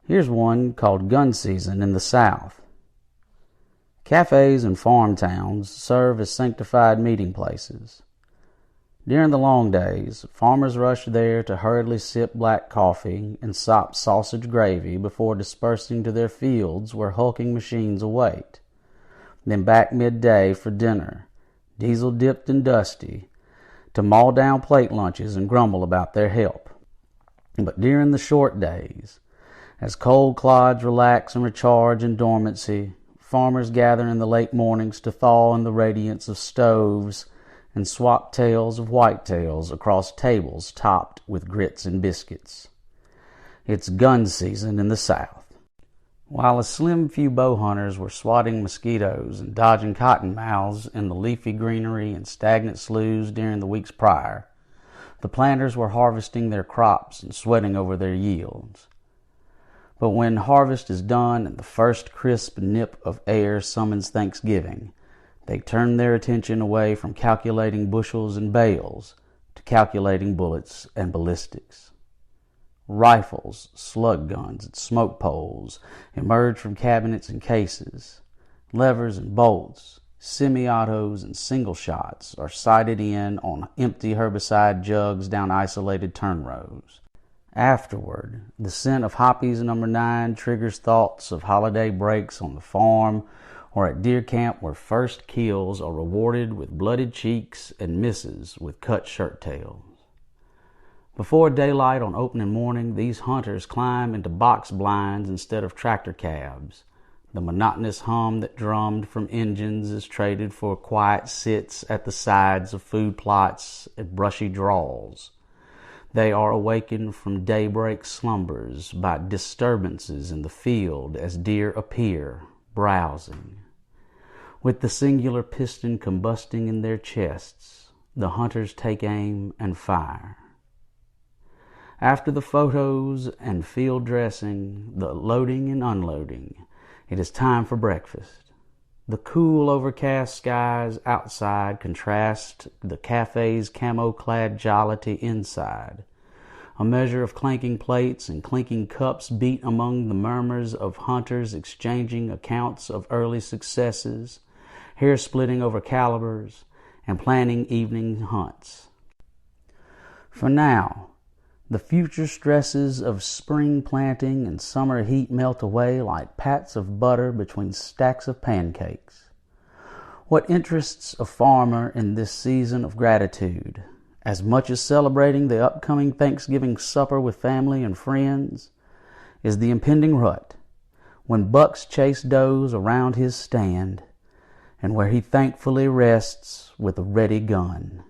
Here's one called Gun Season in the South. Cafes and farm towns serve as sanctified meeting places. During the long days, farmers rush there to hurriedly sip black coffee and sop sausage gravy before dispersing to their fields where hulking machines await. Then back midday for dinner, diesel-dipped and dusty, to maul down plate lunches and grumble about their help. But during the short days, as cold clods relax and recharge in dormancy, farmers gather in the late mornings to thaw in the radiance of stoves and swap tales of whitetails across tables topped with grits and biscuits. It's gun season in the South. While a slim few bow hunters were swatting mosquitoes and dodging cottonmouths in the leafy greenery and stagnant sloughs during the weeks prior, the planters were harvesting their crops and sweating over their yields. But when harvest is done and the first crisp nip of air summons Thanksgiving, they turn their attention away from calculating bushels and bales to calculating bullets and ballistics. Rifles, slug guns, and smoke poles emerge from cabinets and cases. Levers and bolts, semi-autos and single shots are sighted in on empty herbicide jugs down isolated turn rows. Afterward, the scent of Hoppy's No. 9 triggers thoughts of holiday breaks on the farm or at deer camp where first kills are rewarded with blooded cheeks and misses with cut shirt tails. Before daylight on opening morning, these hunters climb into box blinds instead of tractor cabs. The monotonous hum that drummed from engines is traded for quiet sits at the sides of food plots and brushy draws. They are awakened from daybreak slumbers by disturbances in the field as deer appear, browsing. With the singular piston combusting in their chests, the hunters take aim and fire. After the photos and field dressing, the loading and unloading, it is time for breakfast. The cool, overcast skies outside contrast the cafe's camo-clad jollity inside. A measure of clanking plates and clinking cups beat among the murmurs of hunters exchanging accounts of early successes, hair-splitting over calibers, and planning evening hunts. For now, the future stresses of spring planting and summer heat melt away like pats of butter between stacks of pancakes. What interests a farmer in this season of gratitude, as much as celebrating the upcoming Thanksgiving supper with family and friends, is the impending rut, when bucks chase does around his stand, and where he thankfully rests with a ready gun.